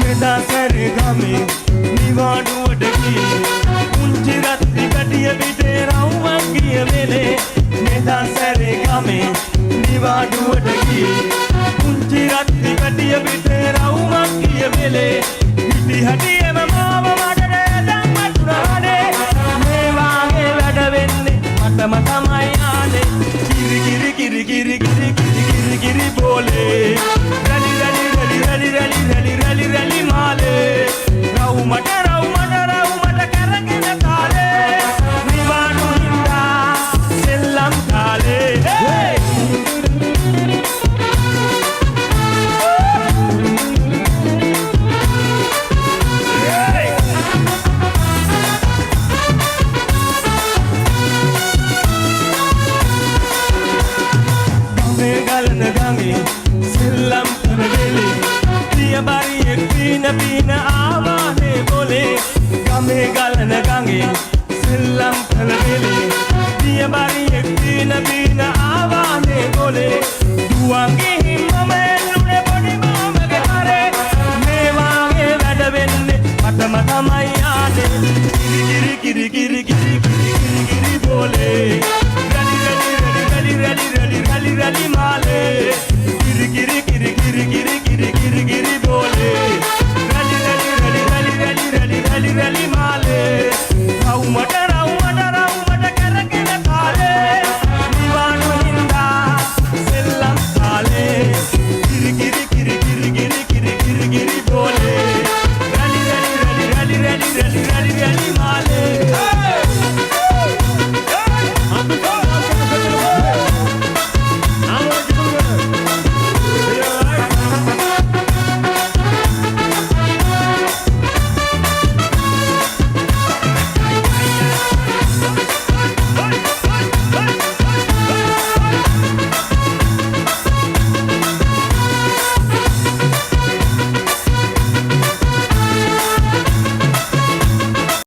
එදා සැරගමේ නිවාඩුවට ගියේ පුංචි රත්ති කඩිය පිටේ රවුමක් ගිය වෙලේ එදා සැරගමේ නිවාඩුවට ගියේ පුංචි රත්ති කඩිය පිටේ රවුමක් ගිය වෙලේ හිටි හැටියම මාව මඩේ ධම්මතුරානේ මේ වාගේ වැඩ වෙන්නේ මටම තමයි ආනේ කිරි කිරි කිරි කිරි කිරි කිරි කිරි බෝලේ රලි රලි රලි රලි රලි රලි රලි රලි මාලේ රවුමට කරගෙන කාලේ නිවාඩු හින්දා සෙල්ලම් කාලේ සෙල්ලම් කරවෙලේ පියබරියෙක් පීන ආවානේ බොලේ ගමේ ගලන ගඟේ සෙල්ලම් කරවෙලේ පියබරියෙක් පීන